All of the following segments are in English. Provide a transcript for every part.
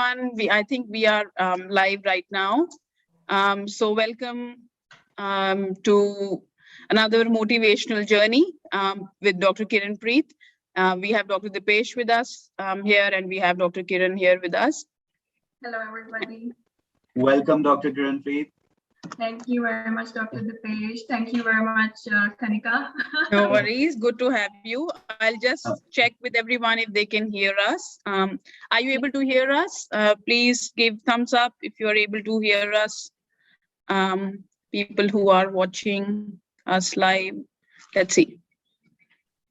everyone. I think we are live right now. So welcome to another motivational journey with Dr. Kiran Preet. We have Dr. Dipesh with us here, and we have Dr. Kiran here with us. Hello, everybody. Welcome, Dr. Kiran Preet. Thank you very much, Dr. Dipesh. Thank you very much, Kanika. No worries. Good to have you. I'll just check with everyone if they can hear us. Are you able to hear us? Please give thumbs up if you are able to hear us. People who are watching us live. Let's see.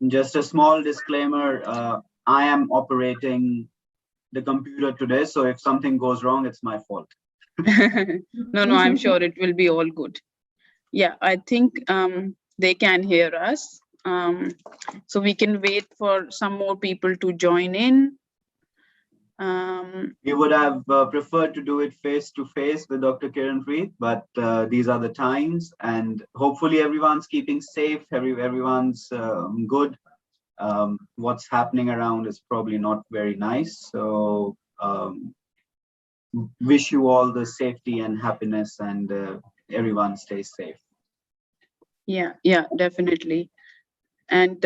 Just a small disclaimer. I am operating the computer today, so if something goes wrong, it's my fault. No, I'm sure it will be all good. Yeah, I think they can hear us. So we can wait for some more people to join in. We would have preferred to do it face-to-face with Dr. Kiran Preet, but these are the times, and hopefully everyone's keeping safe, everyone's good. What's happening around is probably not very nice. So wish you all the safety and happiness, and everyone stays safe. Yeah, definitely. And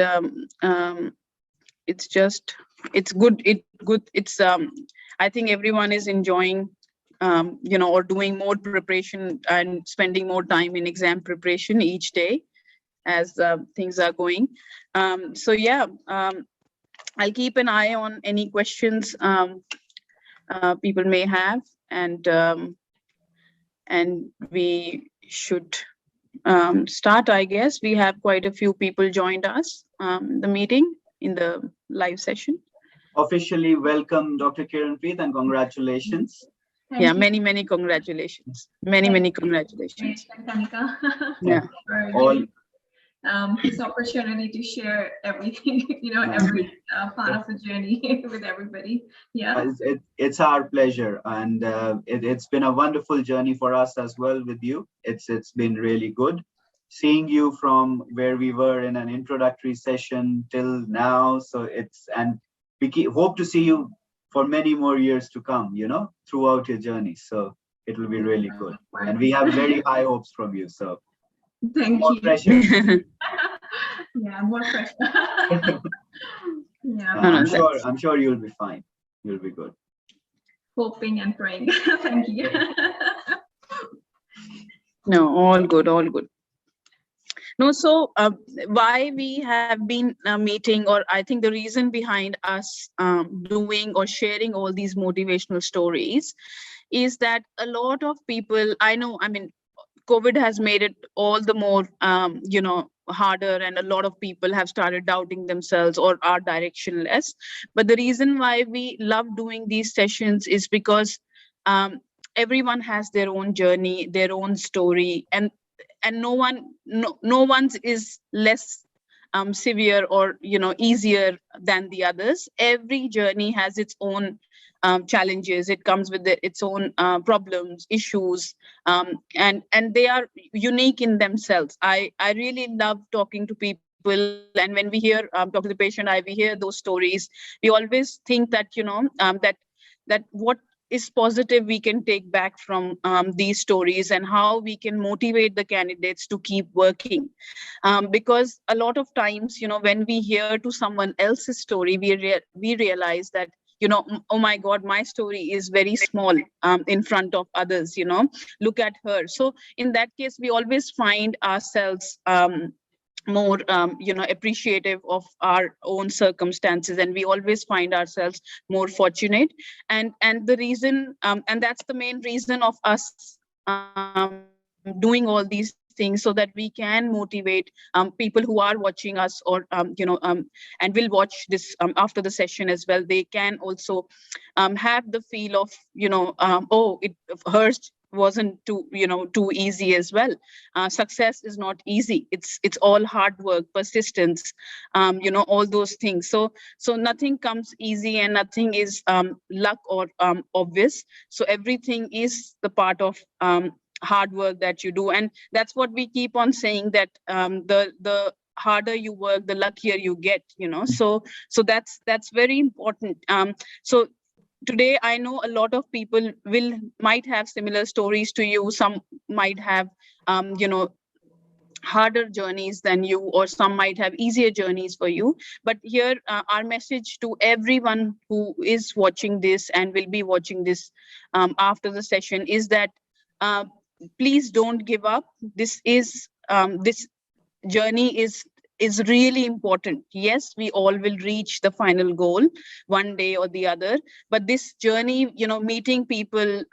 it's good. I think everyone is enjoying, or doing more preparation and spending more time in exam preparation each day as things are going. So yeah, I'll keep an eye on any questions people may have, and we should start, I guess. We have quite a few people joined us the meeting in the live session. Officially welcome, Dr. Kiran Preet, and congratulations. Thank you. Many congratulations. Many congratulations. Kanika. Yeah. This opportunity to share everything, every part of the journey with everybody. Yeah. It's our pleasure, and it's been a wonderful journey for us as well with you. It's been really good seeing you from where we were in an introductory session till now. So we hope to see you for many more years to come, throughout your journey. So it will be really good, and we have very high hopes from you. So thank more you. Pressure. Yeah, more pressure. Yeah. I'm sure you'll be fine. You'll be good. Hoping and praying. Thank you. No, all good. No, so why we have been meeting, or I think the reason behind us doing or sharing all these motivational stories is that a lot of people, COVID has made it all the more, harder, and a lot of people have started doubting themselves or are directionless. But the reason why we love doing these sessions is because everyone has their own journey, their own story, and no one's is less severe or easier than the others. Every journey has its own challenges. It comes with its own problems, issues, and they are unique in themselves. I really love talking to people, and when we hear talk to the patient, we hear those stories. We always think that that what is positive we can take back from these stories, and how we can motivate the candidates to keep working, because a lot of times when we hear to someone else's story, we realize that oh my God, my story is very small in front of others. Look at her. So in that case, we always find ourselves more appreciative of our own circumstances, and we always find ourselves more fortunate, and the reason and that's the main reason of us doing all these things, so that we can motivate people who are watching us, or and will watch this after the session as well. They can also have the feel of hers wasn't too easy as well. Success is not easy. It's all hard work, persistence, all those things. So nothing comes easy, and nothing is luck or obvious. So everything is the part of hard work that you do, and that's what we keep on saying, that the harder you work, the luckier you get. So that's very important. So today I know a lot of people might have similar stories to you. Some might have, harder journeys than you, or some might have easier journeys for you. But here, our message to everyone who is watching this and will be watching this after the session is that please don't give up. This journey is really important. Yes, we all will reach the final goal one day or the other, but this journey, meeting people,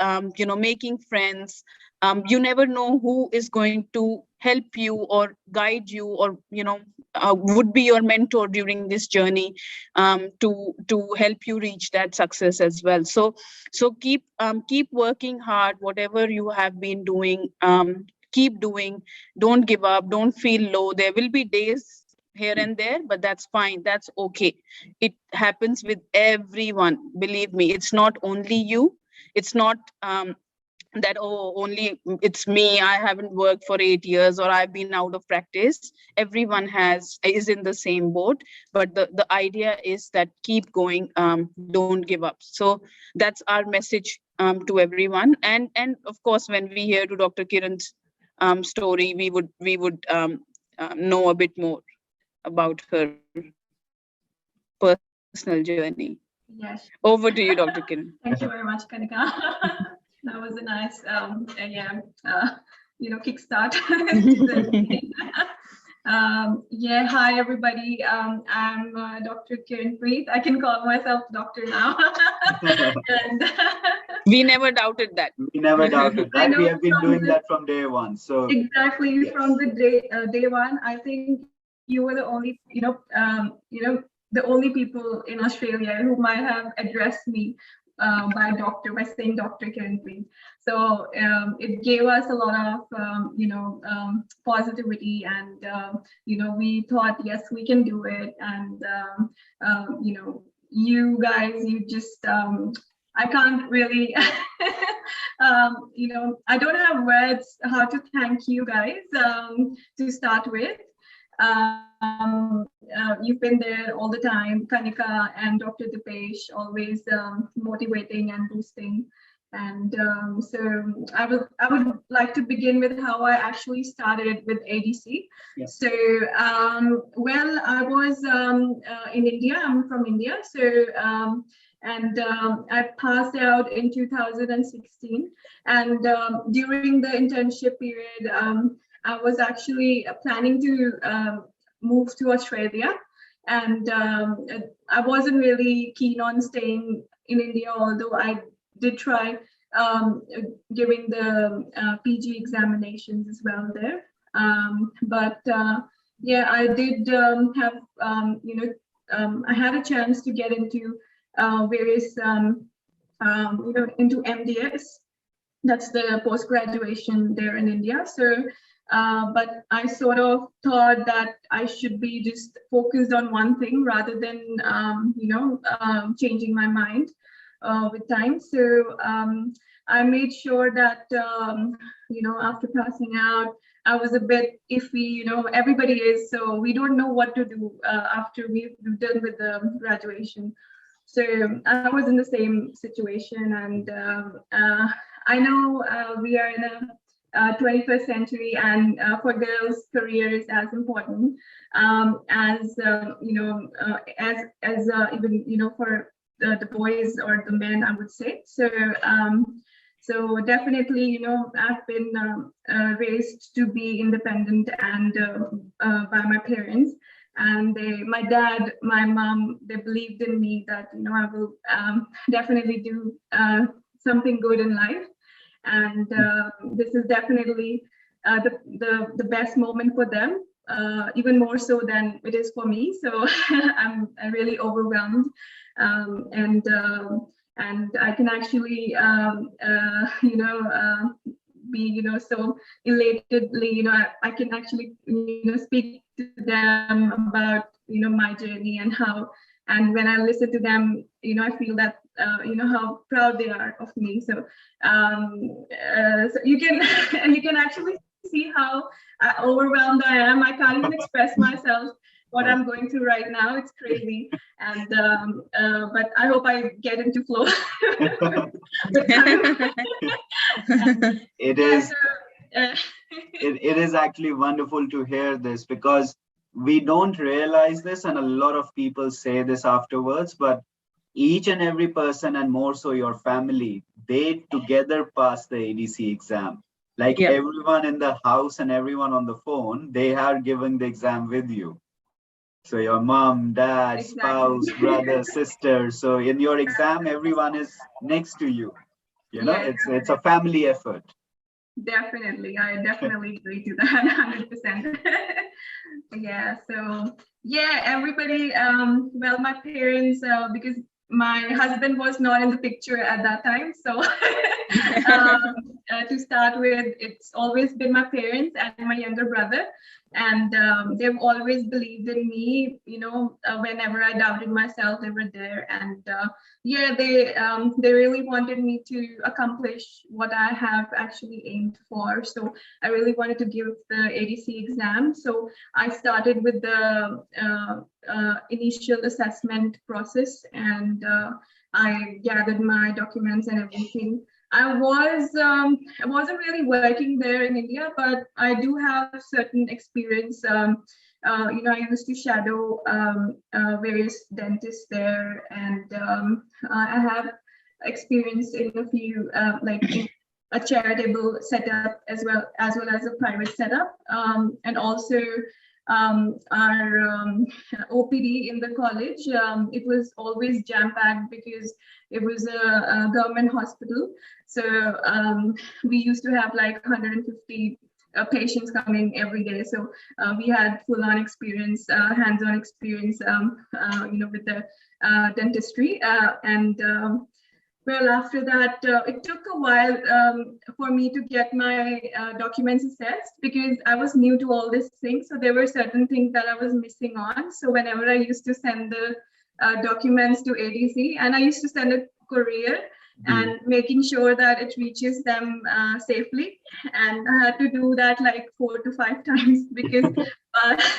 making friends, you never know who is going to help you or guide you, or would be your mentor during this journey, to help you reach that success as well. So keep working hard, whatever you have been doing. Keep doing, don't give up, don't feel low. There will be days here and there, but that's fine, that's okay. It happens with everyone, believe me. It's not only you. It's not that, oh, only it's me, I haven't worked for 8 years, or I've been out of practice. Everyone is in the same boat. But the idea is that keep going, don't give up. So that's our message to everyone. And of course, when we hear to Dr. Kiran's story, we would know a bit more about her personal journey. Yes. Over to you, Dr. Kiran. Thank you very much, Kanika. That was a nice, kickstart. Hi everybody. I'm Dr. Kiran Preet. I can call myself doctor now. And we never doubted that. We never doubted that. We have been doing that from day one. So exactly, yes. From the day one. I think you were the only, the only people in Australia who might have addressed me by saying Dr. Kiran Preet. So it gave us a lot of, positivity, and, we thought, yes, we can do it. And, you guys, you just, I can't really, I don't have words how to thank you guys to start with. You've been there all the time, Kanika and Dr. Dipesh, always motivating and boosting. And so I would like to begin with how I actually started with ADC. Yes. So, well, I was in India. I'm from India. So, I passed out in 2016. And during the internship period, I was actually planning to move to Australia, and I wasn't really keen on staying in India, although I did try giving the PG examinations as well there. Yeah, I did have, I had a chance to get into various, into MDS. That's the post-graduation there in India. So, but I sort of thought that I should be just focused on one thing rather than, changing my mind with time. So I made sure that, after passing out, I was a bit iffy, everybody is, so we don't know what to do after we've done with the graduation. So I was in the same situation, and I know we are in a 21st century, and for girls, career is as important as even for the boys or the men, I would say. So so definitely, I've been raised to be independent and by my parents. And my dad, my mom, they believed in me that, I will definitely do something good in life. And this is definitely the best moment for them, even more so than it is for me. So I'm really overwhelmed, and I can actually, be, so elatedly, I can actually, speak to them about, my journey and how, and when I listen to them, I feel that, how proud they are of me. So, so you can actually see how overwhelmed I am. I can't even express myself what I'm going through right now. It's crazy, and but I hope I get into flow. It Yeah, is. so, uh, It is actually wonderful to hear this, because we don't realize this, and a lot of people say this afterwards, but each and every person, and more so your family, they together pass the ADC exam. Like Yeah. everyone in the house and everyone on the phone, they are giving the exam with you. So your mom, dad, Exactly. spouse, brother, sister. So in your exam, everyone is next to you. You know, Yeah, it's a family effort. definitely. I definitely agree to that 100%. Yeah, so yeah, everybody, well, my parents, because my husband was not in the picture at that time. So to start with, it's always been my parents and my younger brother. And they've always believed in me, you know, whenever I doubted myself, they were there. And yeah, they really wanted me to accomplish what I have actually aimed for. So I really wanted to give the ADC exam. So I started with the initial assessment process, and I gathered my documents and everything. I wasn't really working there in India, but I do have certain experience. You know, I used to shadow various dentists there, and I have experience in a few like in a charitable setup as well as a private setup, and also our OPD in the college. It was always jam-packed because it was a government hospital. So we used to have like 150 patients coming every day. So we had full-on experience, hands-on experience, you know, with the dentistry. And well, after that, it took a while for me to get my documents assessed because I was new to all these things. So there were certain things that I was missing on. So whenever I used to send the documents to ADC, and I used to send a courier, and making sure that it reaches them safely. And I had to do that like 4 to 5 times because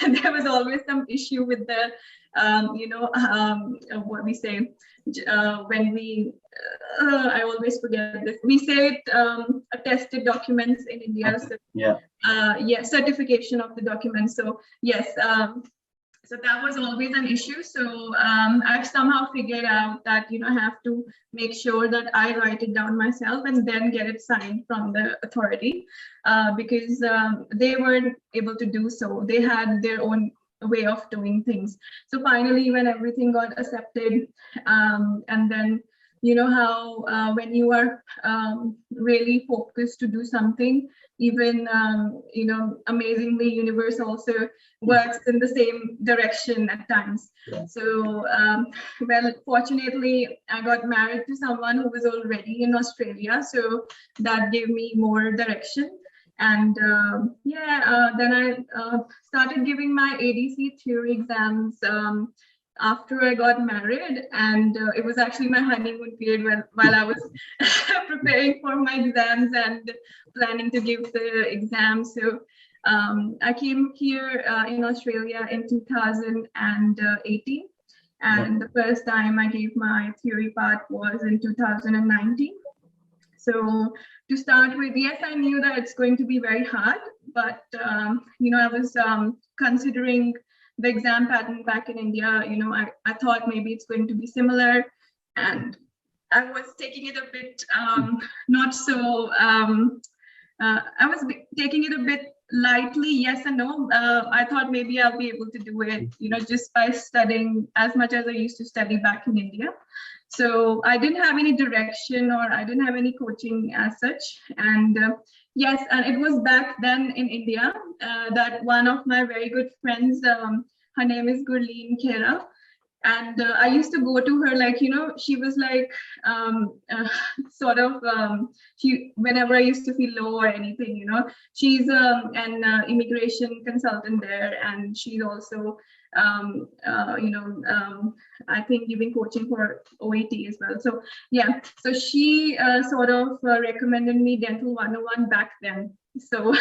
there was always some issue with the, you know, what we say when we, I always forget this. We say it, attested documents in India. So, Yeah. Yeah, certification of the documents. So yes. So that was always an issue. So I've somehow figured out that, you know, I have to make sure that I write it down myself and then get it signed from the authority because they weren't able to do so. They had their own way of doing things. So finally, when everything got accepted, and then, you know, how when you are really focused to do something, even, you know, amazingly, universe also works in the same direction at times. Yeah. So, well, fortunately, I got married to someone who was already in Australia. So that gave me more direction. And yeah, then I started giving my ADC theory exams after I got married, and it was actually my honeymoon period while I was preparing for my exams and planning to give the exam. So I came here in Australia in 2018, and the first time I gave my theory part was in 2019. So to start with, yes, I knew that it's going to be very hard, but you know, I was considering the exam pattern back in India. You know, I thought maybe it's going to be similar, and I was taking it a bit not so. I was taking it a bit lightly, yes and no. I thought maybe I'll be able to do it, you know, just by studying as much as I used to study back in India. So I didn't have any direction or I didn't have any coaching as such. And yes, and it was back then in India that one of my very good friends, her name is Gurleen Khera. And I used to go to her, like, you know, she was like sort of she, whenever I used to feel low or anything, you know, she's an immigration consultant there, and she's also you know, I think giving coaching for OET as well. So yeah, so she sort of recommended me Dental 101 back then. So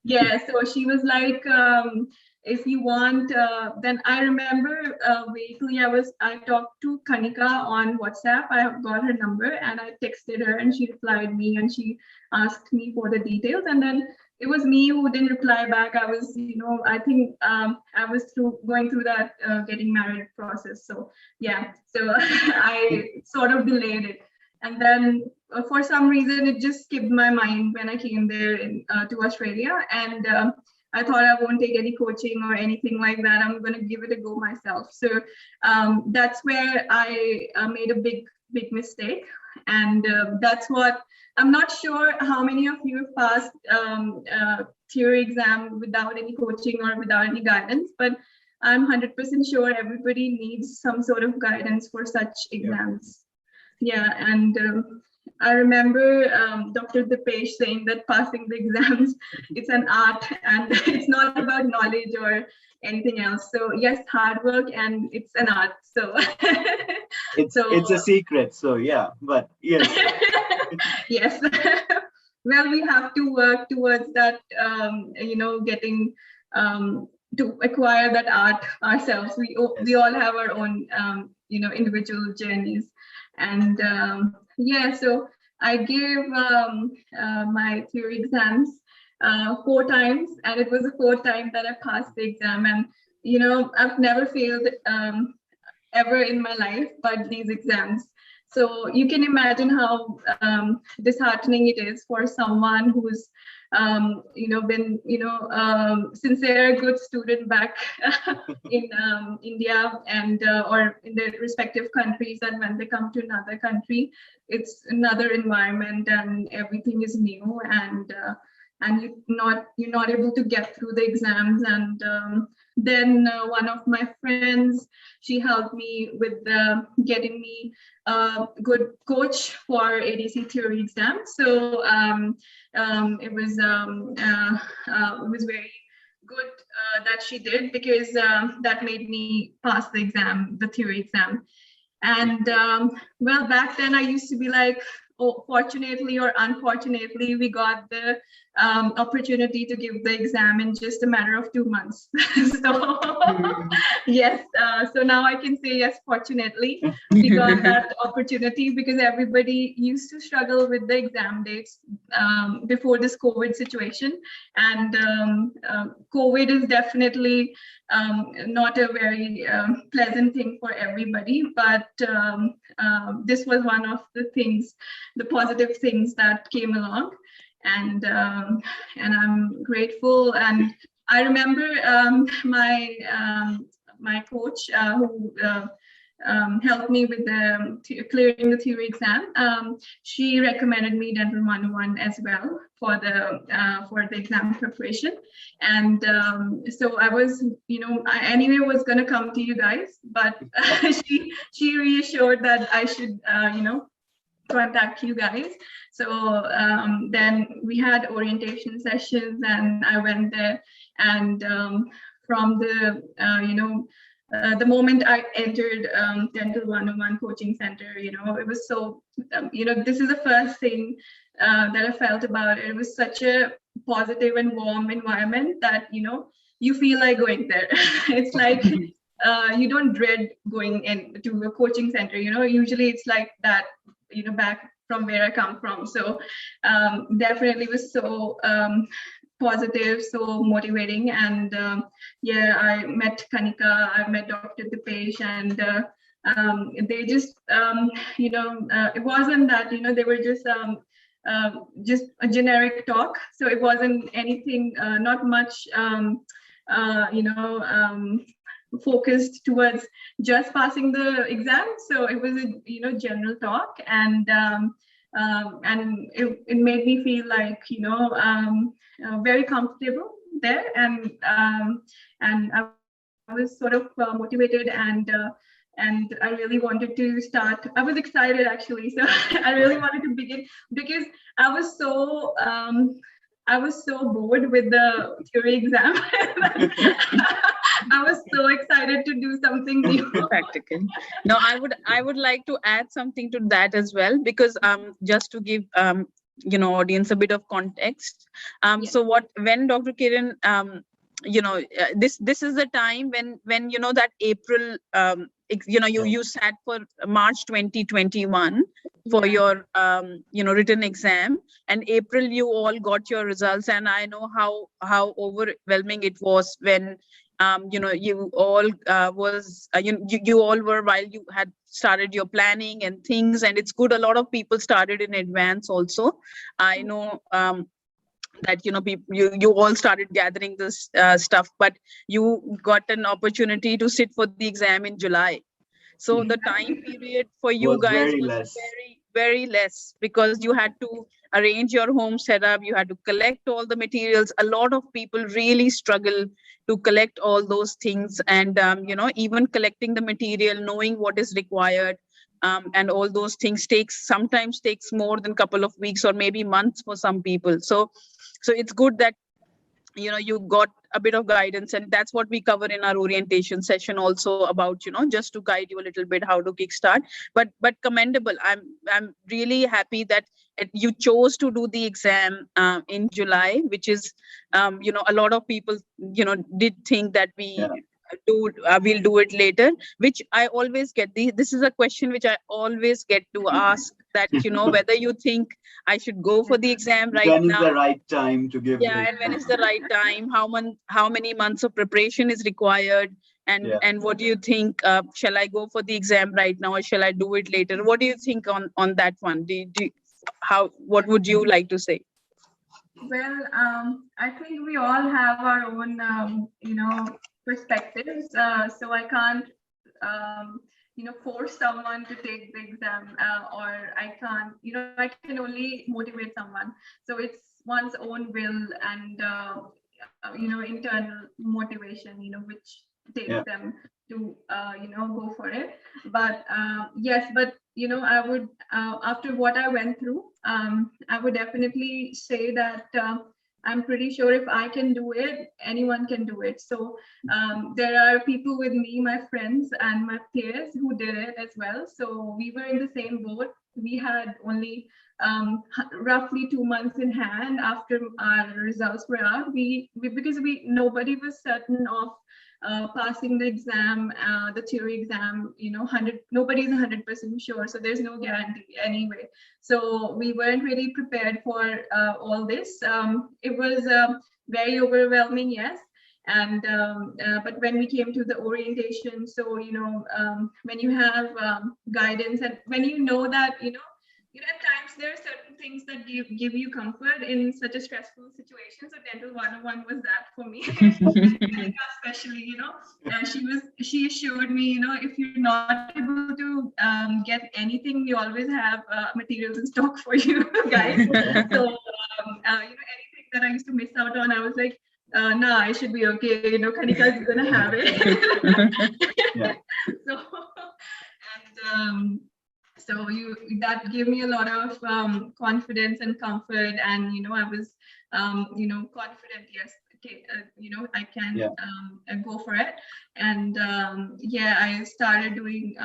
yeah, so she was like, if you want, then I remember vaguely I talked to Kanika on WhatsApp. I got her number and I texted her and she replied me and she asked me for the details. And then it was me who didn't reply back. I was, I think I was going through that getting married process. So yeah, so I sort of delayed it. And then for some reason, it just skipped my mind when I came there to Australia. And I thought I won't take any coaching or anything like that. I'm going to give it a go myself. So that's where I made a big mistake. And that's what, I'm not sure how many of you have passed theory exam without any coaching or without any guidance, but I'm 100% sure everybody needs some sort of guidance for such exams. Yeah, and I remember Dr. Dipesh saying that passing the exams, it's an art and it's not about knowledge or anything else. So yes, hard work and it's an art. So it's a secret. So yeah, but yes. Yes. Well, we have to work towards that, getting to acquire that art ourselves. We all have our own, individual journeys. And yeah, so I gave my theory exams 4 times, and it was the 4th time that I passed the exam. And, I've never failed ever in my life, but these exams. So you can imagine how disheartening it is for someone who's, been, since they're a good student back in India and or in their respective countries, and when they come to another country, it's another environment and everything is new, and you're not able to get through the exams. And then one of my friends, she helped me with getting me a good coach for ADC theory exam. So it was very good that she did, because that made me pass the exam, the theory exam. And well, back then I used to be like, oh, fortunately or unfortunately, we got the opportunity to give the exam in just a matter of 2 months. So yes, so now I can say yes, fortunately, we got that opportunity, because everybody used to struggle with the exam dates before this COVID situation. And COVID is definitely not a very pleasant thing for everybody, but this was one of the things, the positive things that came along, and I'm grateful. And I remember my coach who helped me with clearing the theory exam. She recommended me Dental 101 as well for the exam preparation. And so I was, I anyway was going to come to you guys, but she reassured that I should, contact you guys. So then we had orientation sessions, and I went there, and from the moment I entered Dental 101 coaching center, it was so, this is the first thing that I felt about it. It was such a positive and warm environment that, you feel like going there. It's like, you don't dread going into a coaching center, usually it's like that, back from where I come from. So definitely was so positive, so motivating. And yeah, I met Kanika, I met Dr. Dipesh, and they just, it wasn't that, they were just a generic talk. So it wasn't anything, not much, focused towards just passing the exam. So it was a general talk, and it made me feel like very comfortable there, and I was sort of motivated, and I really wanted to start. I was excited actually, so I really wanted to begin, because I was so bored with the theory exam. I was so excited to do something new. Practical. No, I would like to add something to that as well, because just to give audience a bit of context. So when Dr. Kiran this is the time when that April, you sat for March 2021 for Yeah. your written exam, and April you all got your results, and I know how overwhelming it was when you all you all were, while you had started your planning and things, and it's good a lot of people started in advance also. I know that people, you all started gathering this stuff, but you got an opportunity to sit for the exam in July. So the time period for you Was guys very was less. very, very less, because you had to arrange your home setup, you had to collect all the materials. A lot of people really struggle to collect all those things, and even collecting the material, knowing what is required, and all those things sometimes takes more than a couple of weeks or maybe months for some people. So it's good that you got a bit of guidance, and that's what we cover in our orientation session also, about just to guide you a little bit how to kickstart. But commendable. I'm really happy that you chose to do the exam in July, which is a lot of people did think that we'll do it later, which I always get. This is a question which I always get to ask, that whether you think I should go for the exam right When is now. the right time to give Yeah, and when is the right time? How many months of preparation is required? And what do you think? Shall I go for the exam right now, or shall I do it later? What do you think on that one? What would you like to say? Well, I think we all have our own, perspectives. So I can't, force someone to take the exam, or I can't, I can only motivate someone. So it's one's own will and, internal motivation, which takes them to, go for it. But yes, but I would, after what I went through, I would definitely say that I'm pretty sure if I can do it, anyone can do it. So there are people with me, my friends and my peers, who did it as well. So we were in the same boat. We had only roughly 2 months in hand after our results were out. Because nobody was certain of passing the exam, the theory exam, nobody's 100% sure. So there's no guarantee anyway. So we weren't really prepared for all this. It was very overwhelming, yes. And but when we came to the orientation, so when you have guidance, and when you know that at times there are certain things that give you comfort in such a stressful situation. So Dental 101 was that for me. Especially, she assured me, if you're not able to get anything, we always have materials in stock for you guys. So anything that I used to miss out on, I was like, nah, I should be okay. Kanika is gonna have it. So and so that gave me a lot of confidence and comfort, and I was confident. Yes, okay, I can go for it. And I started doing.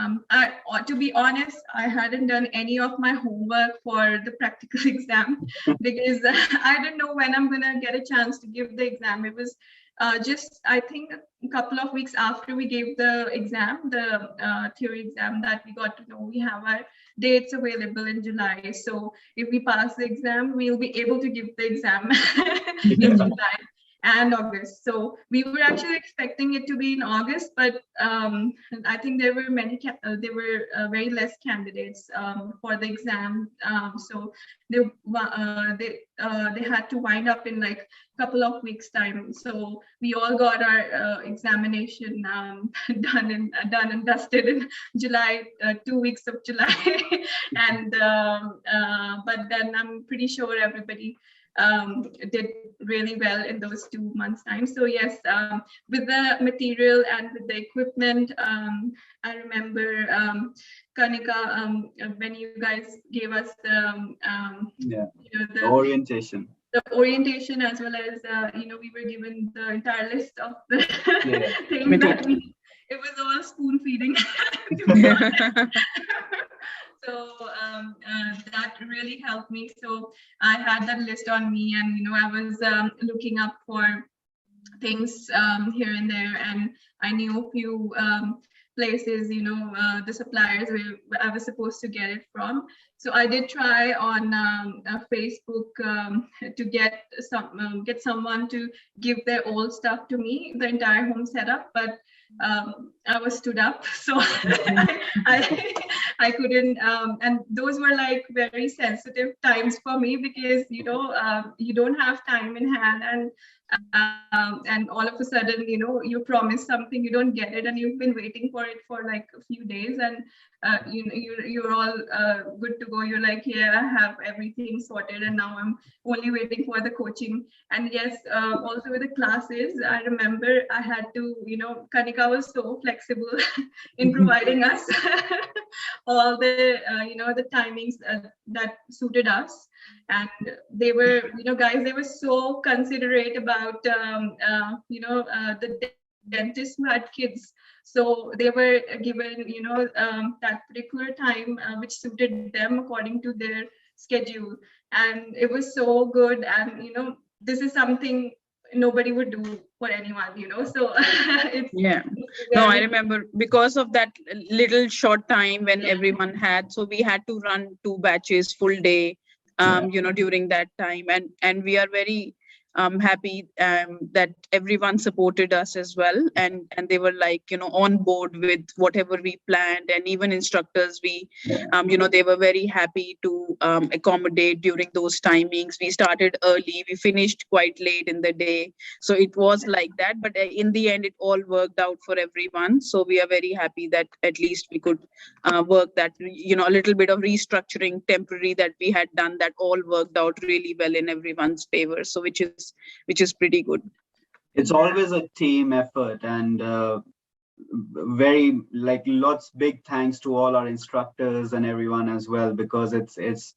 To be honest, I hadn't done any of my homework for the practical exam because I didn't know when I'm gonna get a chance to give the exam. It was just, I think, a couple of weeks after we gave the exam, the theory exam, that we got to know we have our dates available in July. So if we pass the exam, we'll be able to give the exam in July and August. So we were actually expecting it to be in August, but I think there were very less candidates for the exam. So they had to wind up in like a couple of weeks time. So we all got our examination done and dusted in July, 2 weeks of July. And but then I'm pretty sure everybody did really well in those 2 months time. So yes, with the material and with the equipment, I remember Kanika, when you guys gave us the orientation. The orientation, as well as we were given the entire list of the things that it was all spoon feeding. So that really helped me. So I had that list on me, and I was looking up for things here and there, and I knew a few places, the suppliers where I was supposed to get it from. So I did try on Facebook to get someone to give their old stuff to me, the entire home setup, but I was stood up, so I couldn't. And those were like very sensitive times for me, because you don't have time in hand, and all of a sudden, you promise something, you don't get it, and you've been waiting for it for like a few days, and you're all good to go. You're like, yeah, I have everything sorted, and now I'm only waiting for the coaching. And yes, also with the classes, I remember I had to, Kanika was so flexible in providing us all the the timings that suited us. And they were, guys, they were so considerate about the dentists who had kids. So they were given, that particular time which suited them according to their schedule. And it was so good. And, this is something nobody would do for anyone, so it's, yeah. No, I remember because of that little short time when everyone had, so we had to run 2 batches full day, during that time. And we are very happy that everyone supported us as well, and they were like, on board with whatever we planned. And even instructors, we they were very happy to accommodate during those timings. We started early, we finished quite late in the day, so it was like that. But in the end, it all worked out for everyone, so we are very happy that at least we could work that, a little bit of restructuring temporary that we had done, that all worked out really well in everyone's favor, so which is pretty good. It's always a team effort, and very like lots big thanks to all our instructors and everyone as well, because it's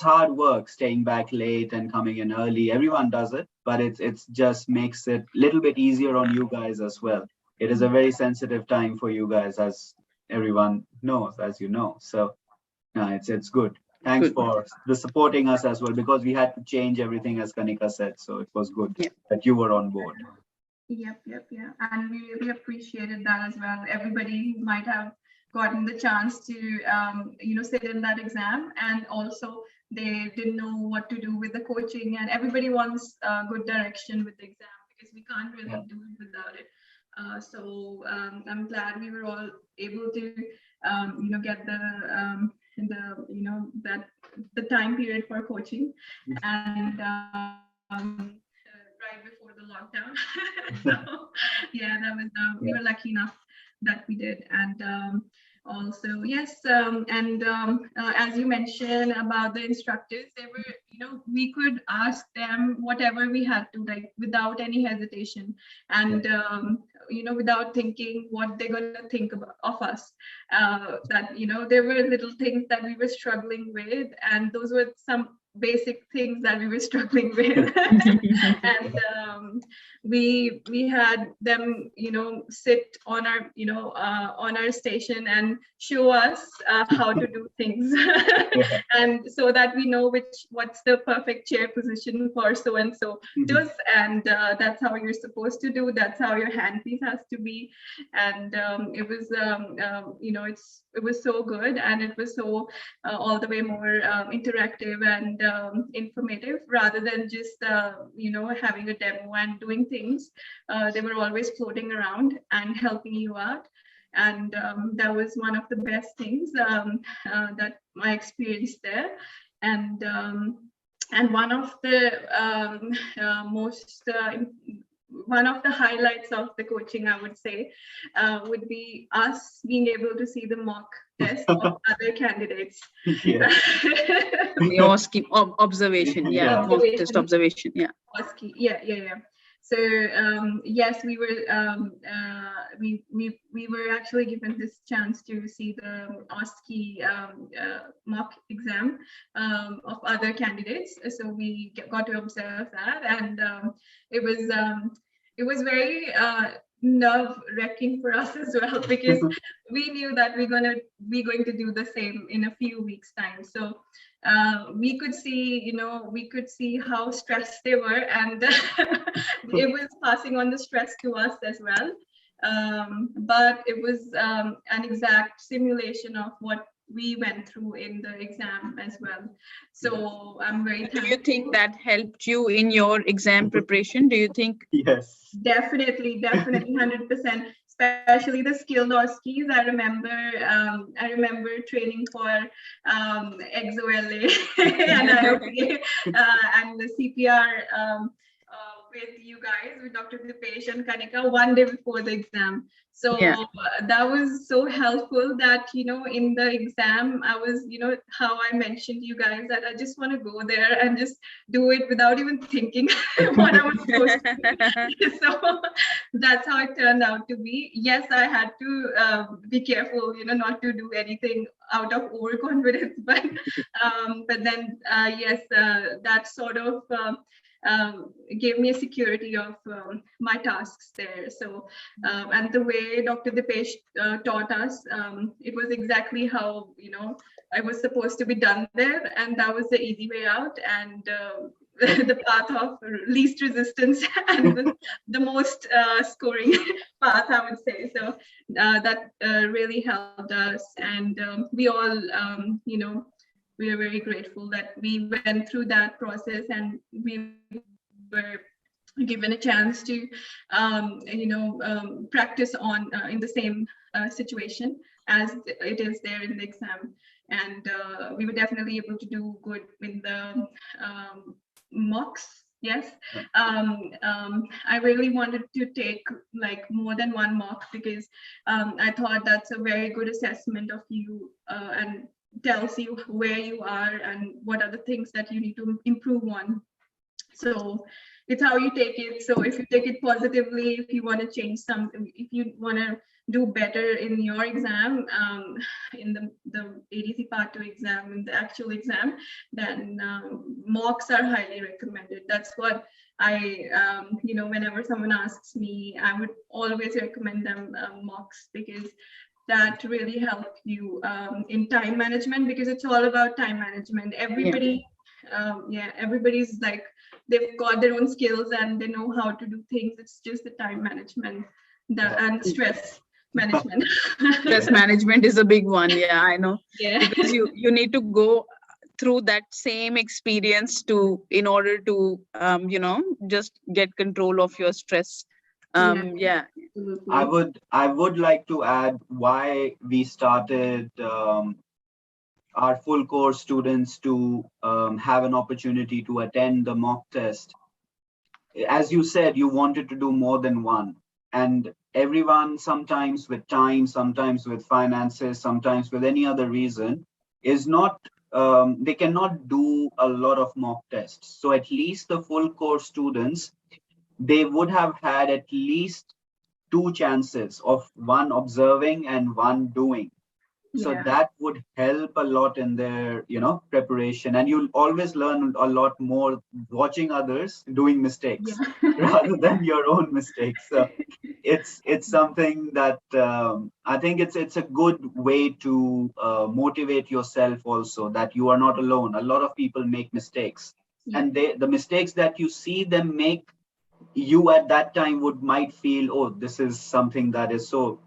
hard work staying back late and coming in early. Everyone does it, but it's just makes it a little bit easier on you guys as well. It is a very sensitive time for you guys, as everyone knows, as you know. So it's good. Thanks for the supporting us as well, because we had to change everything, as Kanika said. So it was good that you were on board. Yep. And we really appreciated that as well. Everybody who might have gotten the chance to, sit in that exam, and also they didn't know what to do with the coaching, and everybody wants good direction with the exam, because we can't really do it without it. So I'm glad we were all able to, get the time period for coaching, and right before the lockdown. So yeah, that was we were lucky enough that we did. And also, yes, as you mentioned about the instructors, they were, we could ask them whatever we had to, like, without any hesitation, and without thinking what they're going to think of us. That, there were little things that we were struggling with, and those were some basic things that we were struggling with. And we had them, sit on our, on our station and show us how to do things. And so that we know what's the perfect chair position for so and so does, and that's how you're supposed to do, that's how your handpiece has to be. And it was it was so good, and it was so all the way more interactive and informative, rather than just having a demo and doing things. They were always floating around and helping you out, and that was one of the best things that I experienced there. And one of the one of the highlights of the coaching, I would say, would be us being able to see the mock test of other candidates. Yeah. The OSCE observation, mock test observation, OSCE, yeah. So yes, we were actually given this chance to see the OSCE mock exam of other candidates. So we got to observe that, and it was very nerve-wracking for us as well, because we knew that we're going to do the same in a few weeks' time. So we could see, we could see how stressed they were, and it was passing on the stress to us as well. But it was an exact simulation of what we went through in the exam as well. So I'm very thankful. Do you think that helped you in your exam preparation? Do you think? Yes. Definitely, 100%. Especially the skilled OSCEs. I remember training for EXO-LA and IOPA and the CPR with you guys, with Dr. Dipesh and Kanika, one day before the exam. So that was so helpful that, in the exam, I was, how I mentioned to you guys that I just want to go there and just do it without even thinking what I was supposed to do. So that's how it turned out to be. Yes, I had to be careful, not to do anything out of overconfidence, but then yes, that sort of gave me a security of my tasks there. So, and the way Dr. Dipesh taught us, it was exactly how, I was supposed to be done there. And that was the easy way out, and the path of least resistance and the most scoring path, I would say. So that really helped us. And we all, we are very grateful that we went through that process and we were given a chance to, practice on in the same situation as it is there in the exam. And we were definitely able to do good in the mocks. Yes, I really wanted to take like more than one mock because I thought that's a very good assessment of you and tells you where you are and what are the things that you need to improve on. So it's how you take it. So if you take it positively, if you want to change something, if you want to do better in your exam, in the ADC Part 2 exam, in the actual exam, then mocks are highly recommended. That's what I, whenever someone asks me, I would always recommend them mocks, because that really helps you in time management, because it's all about time management. Everybody, everybody's like, they've got their own skills and they know how to do things. It's just the time management and stress management. Stress management is a big one. Yeah, I know. Yeah. Because you need to go through that same experience in order to, just get control of your stress. Yeah. I would like to add why we started our full course students to have an opportunity to attend the mock test. As you said, you wanted to do more than one, and everyone, sometimes with time, sometimes with finances, sometimes with any other reason, is not they cannot do a lot of mock tests. So at least the full course students, they would have had at least 2 chances of one observing and one doing. So that would help a lot in their, preparation. And you'll always learn a lot more watching others doing mistakes rather than your own mistakes. So it's something that I think it's a good way to motivate yourself also, that you are not alone. A lot of people make mistakes, and the mistakes that you see them make, you at that time might feel, oh, this is something that is so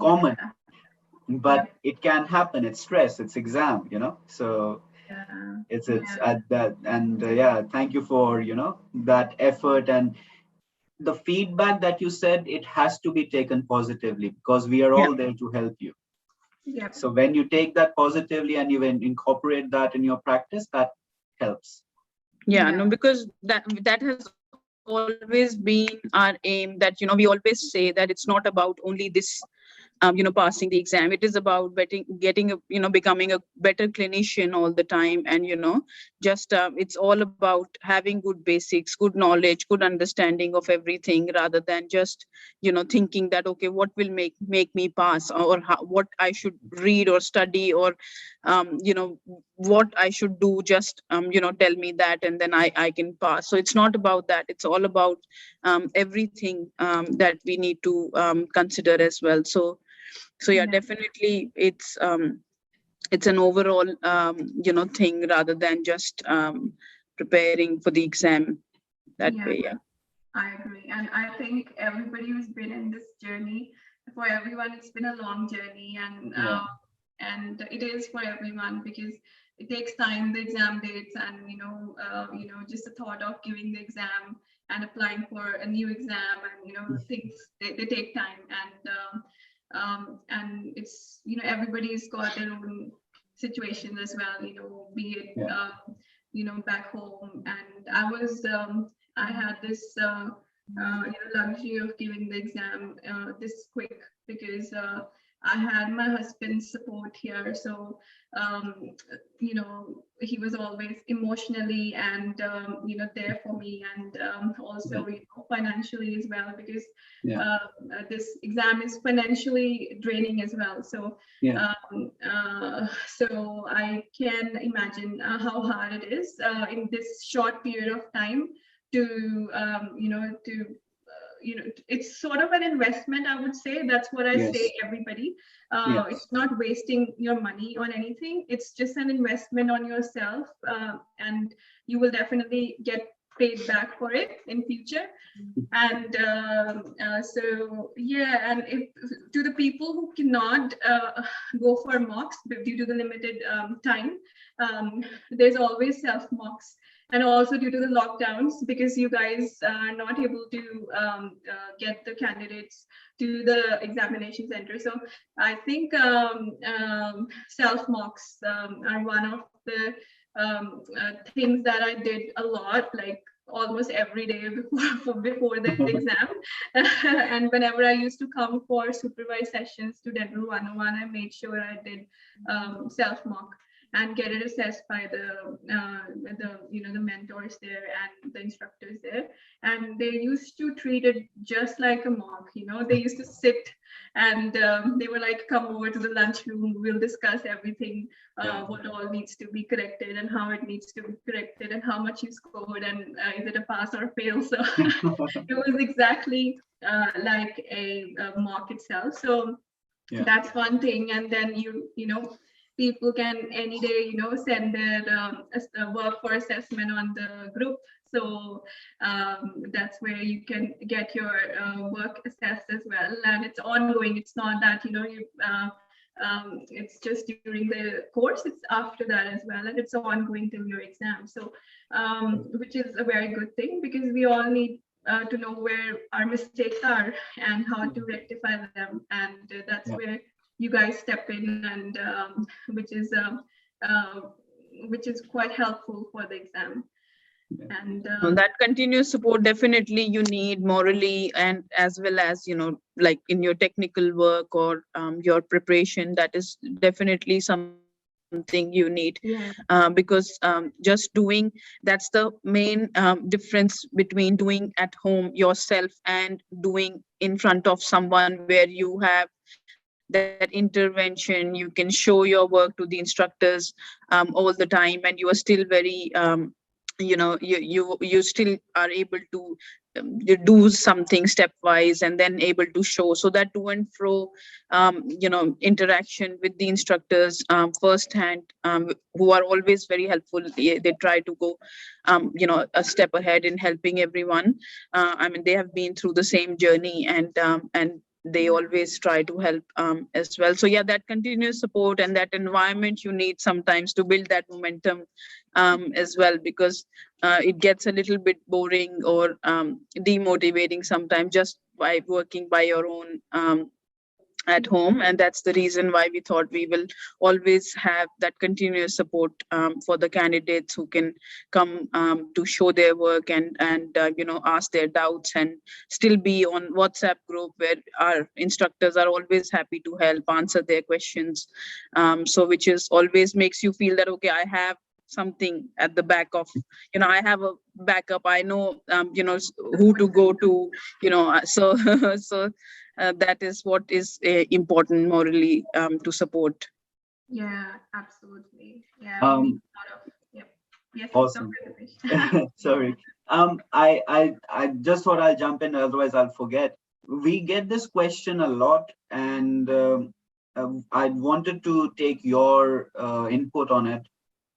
common. But it can happen. It's stress, it's exam, so it's at that. And thank you for that effort, and the feedback that you said, it has to be taken positively, because we are all there to help you. So when you take that positively and you incorporate that in your practice, that helps. No, because that has always been our aim, that we always say that it's not about only this passing the exam. It is about getting becoming a better clinician all the time. And just it's all about having good basics, good knowledge, good understanding of everything, rather than just thinking that, okay, what will make me pass, or what I should read or study, or what I should do. Just tell me that and then I can pass. So it's not about that. It's all about everything that we need to consider as well. So yeah, definitely it's it's an overall, thing rather than just preparing for the exam that Yeah. way. Yeah. I agree. And I think everybody who's been in this journey, for everyone, it's been a long journey, Yeah. and it is for everyone because it takes time, the exam dates, and just the thought of giving the exam and applying for a new exam, and things they take time, and it's everybody's got their own situation as well, be it Yeah. back home. And I had this luxury of giving the exam this quick because I had my husband's support here. So he was always emotionally and there for me, and also financially as well, because Yeah. this exam is financially draining as well. So Yeah. so I can imagine how hard it is in this short period of time to it's sort of an investment, I would say. That's what I say Yes. everybody. Yes. It's not wasting your money on anything. It's just an investment on yourself, and you will definitely get paid back for it in future. And so yeah, and if to the people who cannot go for mocks due to the limited time, there's always self mocks. And also due to the lockdowns, because you guys are not able to get the candidates to the examination center. So I think self mocks are one of the things that I did a lot, like almost every day before the exam. And whenever I used to come for supervised sessions to Dental 101, I made sure I did self mock and get it assessed by the mentors there and the instructors there. And they used to treat it just like a mock. They used to sit and they were like, come over to the lunchroom, we'll discuss everything, what all needs to be corrected and how it needs to be corrected and how much you scored and is it a pass or a fail. So it was exactly like a mock itself. So that's one thing. And then people can any day send their work for assessment on the group. So that's where you can get your work assessed as well, and it's ongoing. It's not that it's just during the course, it's after that as well, and it's ongoing till your exam. So which is a very good thing, because we all need to know where our mistakes are and how to rectify them, and that's where you guys step in, and which is quite helpful for the exam. And that continuous support definitely you need morally, and as well as like in your technical work or your preparation. That is definitely something you need. Because just doing, that's the main difference between doing at home yourself and doing in front of someone, where you have that intervention. You can show your work to the instructors all the time, and you are still very you still are able to you do something stepwise and then able to show. So that to and fro interaction with the instructors firsthand, who are always very helpful. They try to go a step ahead in helping everyone. I mean, they have been through the same journey, and they always try to help as well. So yeah, that continuous support and that environment you need sometimes to build that momentum as well, because it gets a little bit boring or demotivating sometimes just by working by your own at home. And that's the reason why we thought we will always have that continuous support for the candidates who can come to show their work and ask their doubts, and still be on WhatsApp group where our instructors are always happy to help answer their questions. So which is always makes you feel that, okay, I have something at the back of, I have a backup. I know, who to go to, so so that is what is important morally to support. Yeah, absolutely. Yeah. Yep. Yes. Awesome. Sorry. I just thought I'll jump in, otherwise I'll forget. We get this question a lot, and I wanted to take your input on it.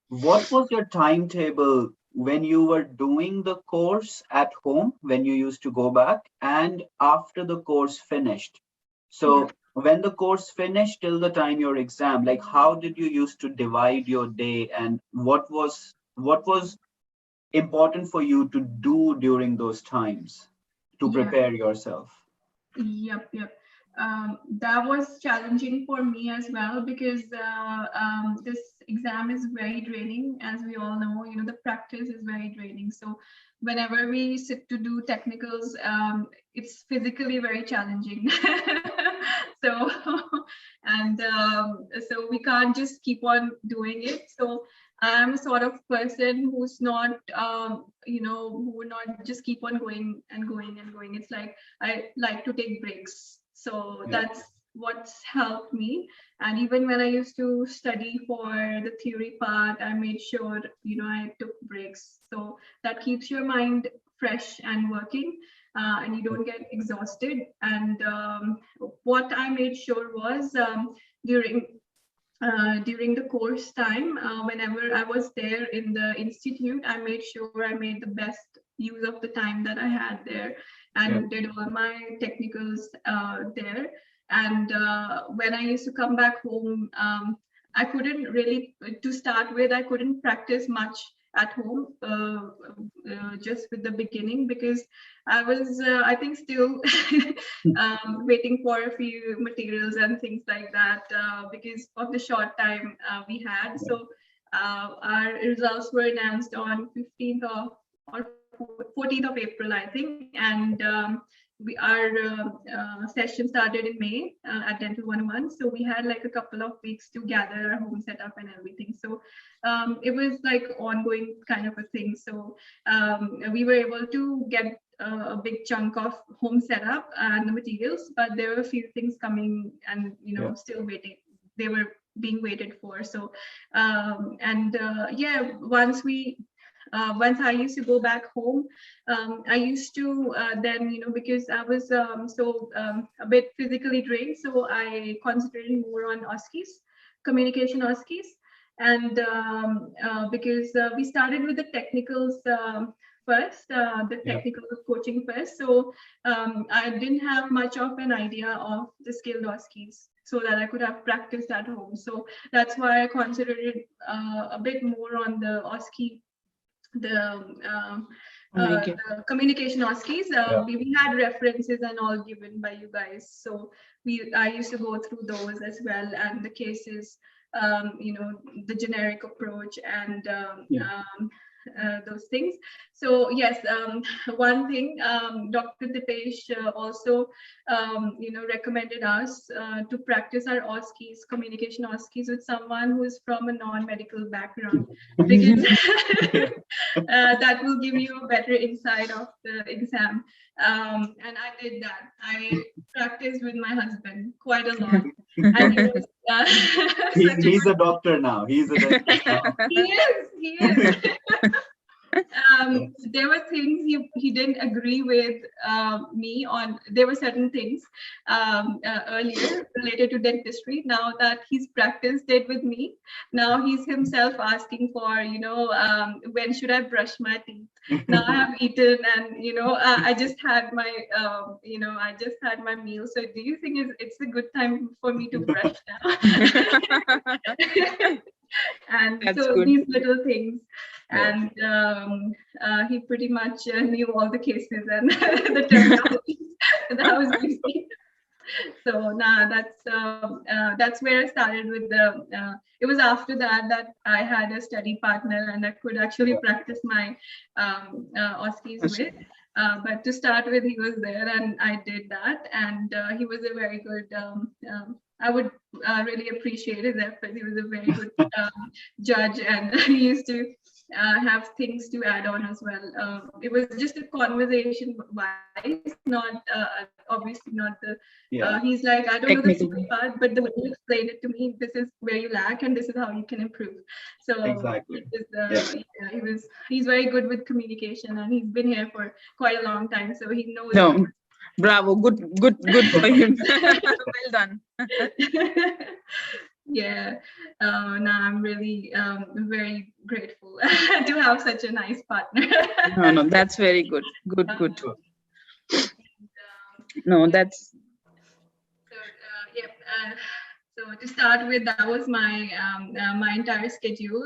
What was your timetable when you were doing the course at home, when you used to go back, and after the course finished? So when the course finished till the time your exam, like how did you used to divide your day, and what was important for you to do during those times to Yeah. prepare yourself? Yep, yep. That was challenging for me as well because this exam is very draining, as we all know. You know, the practice is very draining. So whenever we sit to do technicals, it's physically very challenging. So so we can't just keep on doing it. So I'm a sort of person who's not, who would not just keep on going and going and going. It's like I like to take breaks. So Yeah. that's what's helped me. And even when I used to study for the theory part, I made sure, I took breaks. So that keeps your mind fresh and working, and you don't get exhausted. And what I made sure was during during the course time, whenever I was there in the institute, I made sure I made the best use of the time that I had there and did all my technicals there. And when I used to come back home, I couldn't really, to start with, I couldn't practice much at home, just with the beginning, because I was, I think, still waiting for a few materials and things like that, because of the short time we had. So our results were announced on 15th of or 14th of April, I think, and our session started in May at Dental 101. So we had like a couple of weeks to gather our home setup and everything. So it was like ongoing kind of a thing. So we were able to get a big chunk of home setup and the materials, but there were a few things coming and, still waiting. They were being waited for. So, once I used to go back home, I used to then, because I was a bit physically drained, so I concentrated more on OSCEs, communication OSCEs. And because we started with the technicals first, the technical coaching first. So I didn't have much of an idea of the skilled OSCEs, so that I could have practiced at home. So that's why I concentrated a bit more on the OSCE, the communication OSCEs. We had references and all given by you guys. So I used to go through those as well, and the cases, the generic approach and those things. So yes, one thing, Dr. Dipesh also, recommended us to practice our OSCEs, communication OSCEs, with someone who is from a non-medical background, because that will give you a better insight of the exam. And I did that. I practiced with my husband quite a lot. And he was, he's a doctor now. He's a doctor now. He is. There were things he didn't agree with me on. There were certain things earlier related to dentistry. Now that he's practiced it with me, now he's himself asking for, when should I brush my teeth? Now I have eaten, and I just had my I just had my meal. So do you think it's a good time for me to brush now? And That's so good. these little things. And he pretty much knew all the cases and the terminology that I was using. So that's where I started with the. It was after that I had a study partner and I could actually practice my OSCEs with. But to start with, he was there and I did that, and he was a very good. I would really appreciate his effort. He was a very good judge, and he used to have things to add on as well. It was just a conversation wise, not obviously not the. He's like, I don't know the super part, but the way you explain it to me, this is where you lack, and this is how you can improve. So exactly. He's very good with communication, and he's been here for quite a long time, so he knows. Bravo, good for him. Well done. Yeah, no, I'm really very grateful to have such a nice partner. No, that's very good. Good. No, that's So yeah. So to start with, that was my my entire schedule.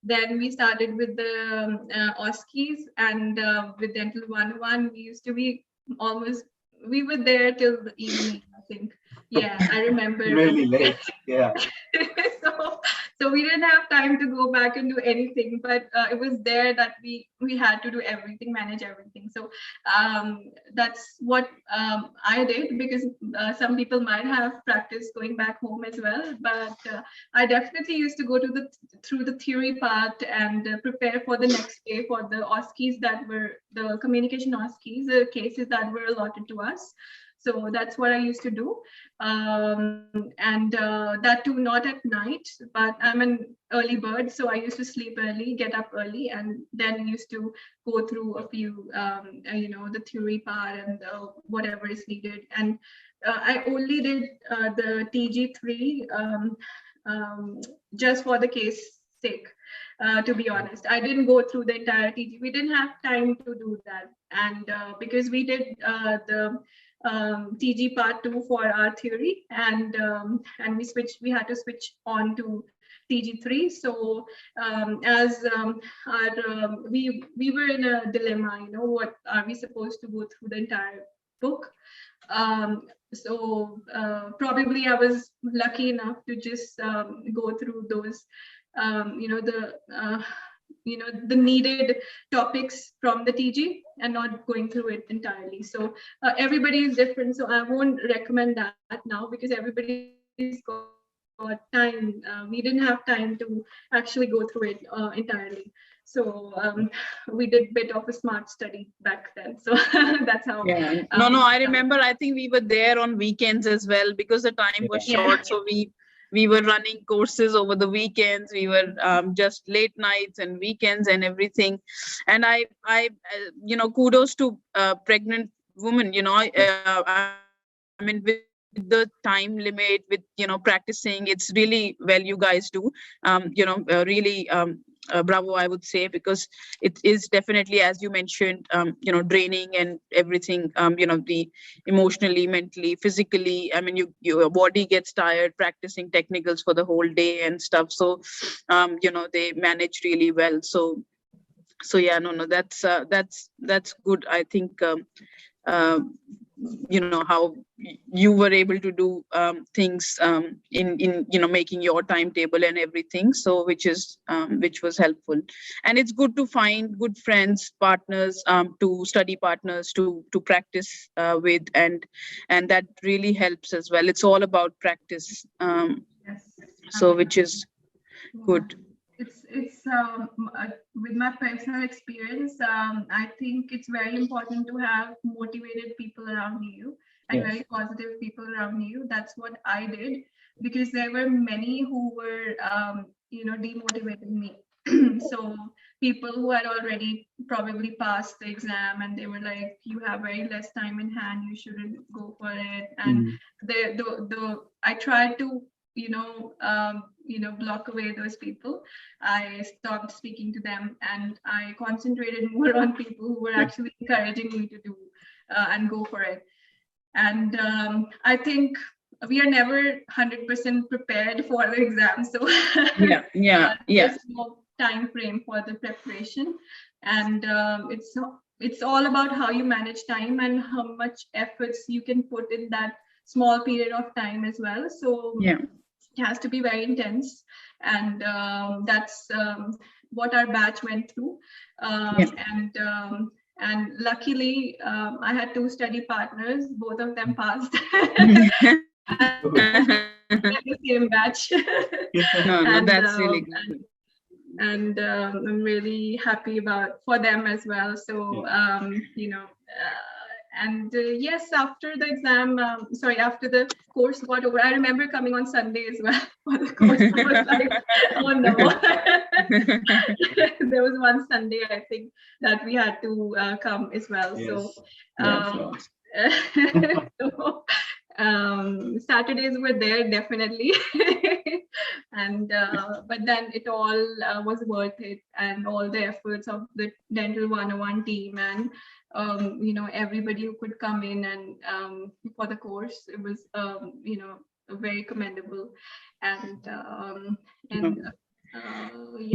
Then we started with the OSCEs, and with Dental 101, we used to be almost, we were there till the evening, I think. Yeah, I remember. Really late. Yeah. so we didn't have time to go back and do anything, but it was there that we had to do everything, manage everything. So that's what I did, because some people might have practiced going back home as well, but I definitely used to go to through the theory part and prepare for the next day for the OSCEs that were the communication OSCEs, the cases that were allotted to us. So that's what I used to do. And that too, not at night, but I'm an early bird. So I used to sleep early, get up early, and then used to go through a few, the theory part and whatever is needed. And I only did the TG3 just for the case sake. To be honest, I didn't go through the entire TG. We didn't have time to do that. And because we did the TG part 2 for our theory, and we had to switch on to TG3. So we were in a dilemma, what are we supposed to go through the entire book? So probably I was lucky enough to just go through those, the needed topics from the TG and not going through it entirely. So everybody is different. So I won't recommend that now, because everybody's got time. We didn't have time to actually go through it entirely. So we did a bit of a smart study back then. So that's how. Yeah. No, I remember. I think we were there on weekends as well, because the time was short. Yeah. So we were running courses over the weekends. We were just late nights and weekends and everything. And I kudos to pregnant women. I mean, with the time limit, with practicing, it's really well you guys do. Really. Bravo, I would say, because it is definitely, as you mentioned, draining and everything, the emotionally, mentally, physically. I mean, your body gets tired practicing technicals for the whole day and stuff. So, they manage really well. So yeah, that's good. I think, how you were able to do things in making your timetable and everything, so which was helpful. And it's good to find good friends, partners, to study partners to practice with, and that really helps as well. It's all about practice. Yes. So which is good. It's with my personal experience, I think it's very important to have motivated people around you and very positive people around you. That's what I did, because there were many who were demotivating me. So people who had already probably passed the exam, and they were like, you have very less time in hand, you shouldn't go for it. And I tried to block away those people. I stopped speaking to them, and I concentrated more on people who were actually encouraging me to do and go for it. And I think we are never 100% prepared for the exam. So there's no time frame for the preparation. And it's all about how you manage time and how much efforts you can put in that small period of time as well. So it has to be very intense, and that's what our batch went through. And luckily, I had 2 study partners. Both of them passed. The same batch. That's really good. And I'm really happy for them as well. So yes, after the exam, after the course got over, I remember coming on Sunday as well for the course. I was like, oh no. There was one Sunday, I think, that we had to come as well. So So, Saturdays were there definitely. And but then it all was worth it, and all the efforts of the Dental 101 team, and everybody who could come in and for the course, it was very commendable. And yeah.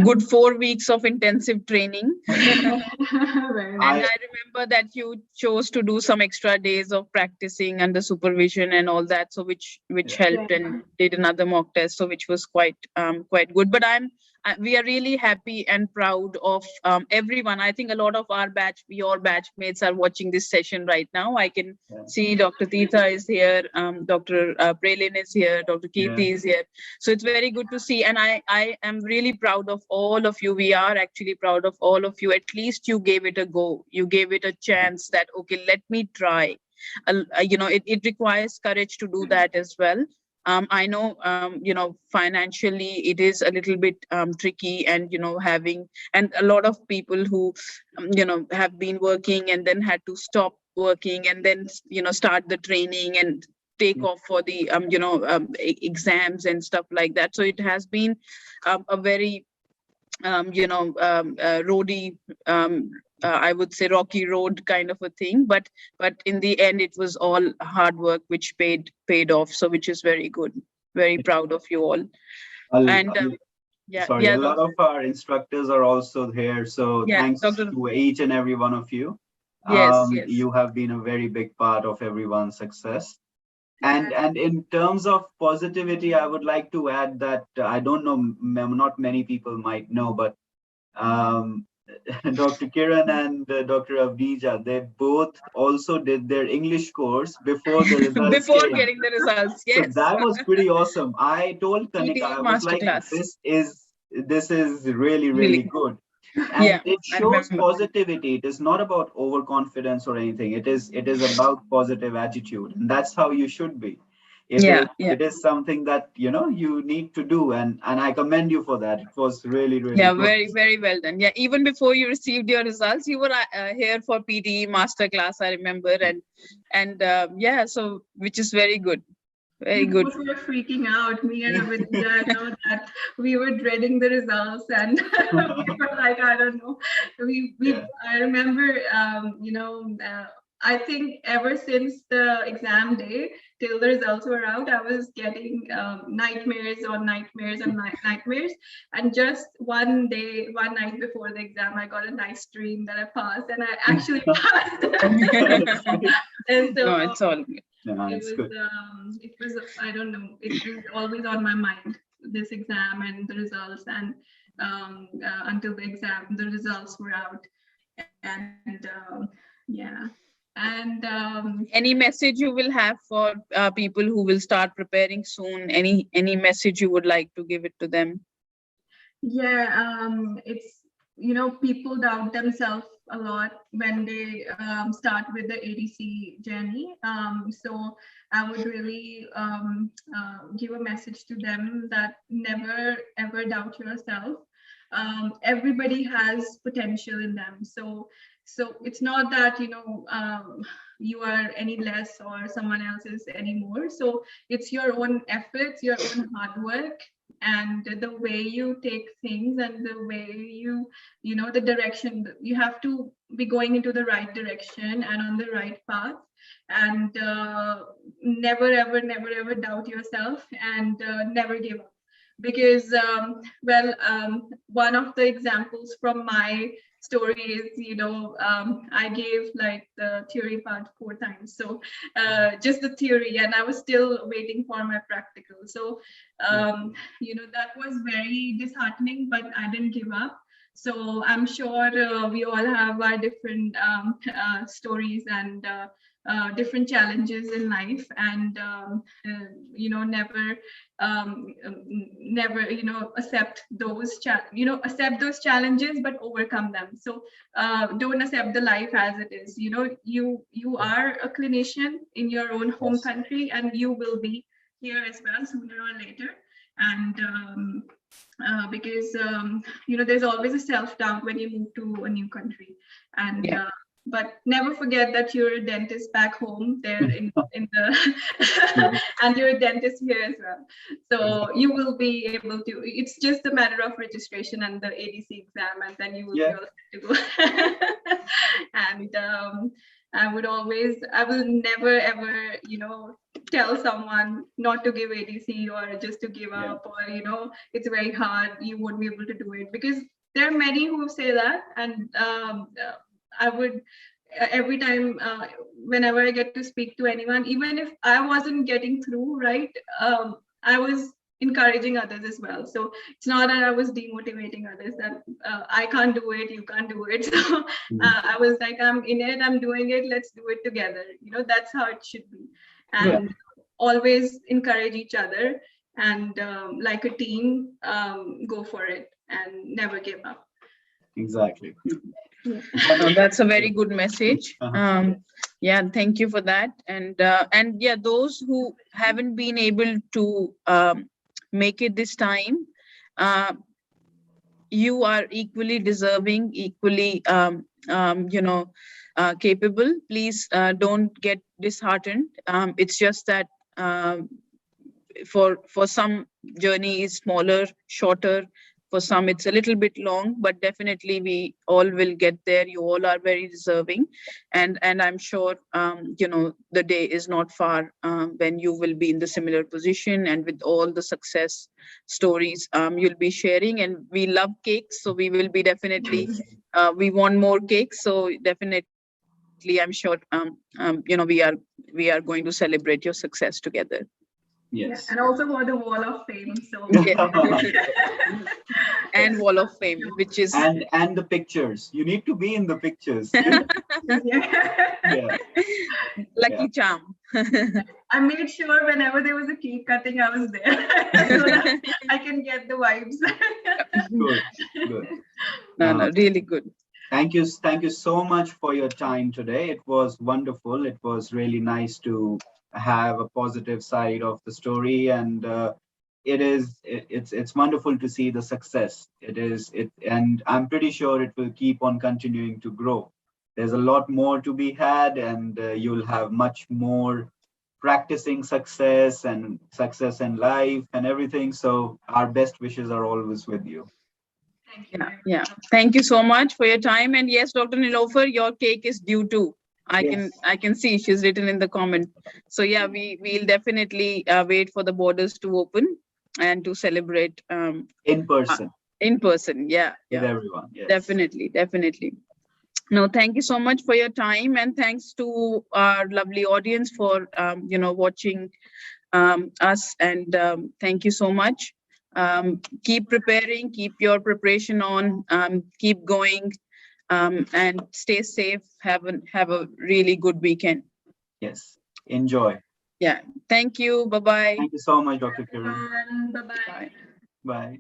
Good 4 weeks of intensive training. Very And nice. I remember that you chose to do some extra days of practicing under supervision and all that, so which helped, and did another mock test, so which was quite good. But we are really happy and proud of everyone. I think a lot of your batchmates are watching this session right now. I can see Dr. Tita is here, Dr. Pralin is here, Dr. Kirti is here. So it's very good to see, and I am really proud of all of you. We are actually proud of all of you. At least you gave it a go. You gave it a chance that, okay, let me try. It requires courage to do that as well. I know, financially it is a little bit tricky, and, and a lot of people who, have been working and then had to stop working, and then, start the training and take off for the, exams and stuff like that. So it has been a very, roady, I would say rocky road kind of a thing, but in the end it was all hard work which paid off, so which is very good. Very proud of you all. And a lot of our instructors are also here, so thanks to each and every one of you. Yes. You have been a very big part of everyone's success. And in terms of positivity, I would like to add that I don't know, not many people might know, but Dr. Kiran and Dr. Avnija, they both also did their English course before the results before came. Getting the results. Yes. So that was pretty awesome. I told Kanika, I was like, this is really good. And it shows positivity. It is not about overconfidence or anything. It is about positive attitude, and that's how you should be. It is something that you need to do, and I commend you for that. It was really good. Very, very well done. Yeah, even before you received your results, you were here for PTE masterclass, I remember, and so which is very good. Very good. We were freaking out, me and Avnija. I know that we were dreading the results, and we were like, I don't know. I remember, I think ever since the exam day till the results were out, I was getting nightmares on nightmares and nightmares. And just one night before the exam, I got a nice dream that I passed, and I actually passed. And so, no, it's all good. It was I don't know, it was always on my mind, this exam and the results, and until the results were out. And any message you will have for people who will start preparing soon? Any message you would like to give it to them? It's people doubt themselves a lot when they start with the ADC journey. So I would really give a message to them that never ever doubt yourself. Everybody has potential in them. So it's not that you are any less or someone else is any more. So it's your own efforts, your own hard work, and the way you take things, and the way the direction. You have to be going into the right direction and on the right path, and never ever doubt yourself, and never give up. Because one of the examples from my story is, I gave like the theory part 4 times, so just the theory, and I was still waiting for my practical. So that was very disheartening, but I didn't give up. So I'm sure we all have our different stories and different challenges in life, and never accept those challenges, but overcome them. So don't accept the life as it is. You are a clinician in your own home country, and you will be here as well sooner or later. And because there's always a self-doubt when you move to a new country, and but never forget that you're a dentist back home there in the and you're a dentist here as well. So you will be able to, it's just a matter of registration and the ADC exam, and then you will be all set to go. And I will never ever, tell someone not to give ADC or just to give up, or, it's very hard, you won't be able to do it, because there are many who say that. And I would, every time, whenever I get to speak to anyone, even if I wasn't getting through, right, I was encouraging others as well. So it's not that I was demotivating others that I can't do it, you can't do it. So I was like, I'm in it, I'm doing it, let's do it together. That's how it should be. And always encourage each other, and like a team, go for it and never give up. Exactly. That's a very good message. Yeah, thank you for that. And yeah, those who haven't been able to make it this time, you are equally deserving, equally capable. Please don't get disheartened. It's just that for some, journey is smaller, shorter. For some, it's a little bit long, but definitely we all will get there. You all are very deserving. And I'm sure, the day is not far when you will be in the similar position, and with all the success stories you'll be sharing. And we love cakes, so we will be definitely, we want more cakes. So definitely, I'm sure, we are going to celebrate your success together. Yes. Yeah, and also for the Wall of Fame. So and Wall of Fame, which is and the pictures. You need to be in the pictures. Lucky charm. I made sure whenever there was a cake cutting, I was there so that I can get the vibes. Good. No, really good. Thank you so much for your time today. It was wonderful. It was really nice to have a positive side of the story, and it's wonderful to see the success. And I'm pretty sure it will keep on continuing to grow. There's a lot more to be had, and you'll have much more practicing success and success in life and everything. So our best wishes are always with you. Thank you. Yeah. Thank you so much for your time. And yes, Dr. Nilofer, your cake is due too. I can see she's written in the comment. So yeah, we'll definitely wait for the borders to open and to celebrate in person. Yeah. With everyone. Yes. Definitely. No, thank you so much for your time, and thanks to our lovely audience for watching us, and thank you so much. Keep preparing, keep your preparation on, keep going. And stay safe. Have a really good weekend. Yes. Enjoy. Yeah. Thank you. Bye-bye. Thank you so much, Dr. Kiran. Bye-bye. Bye.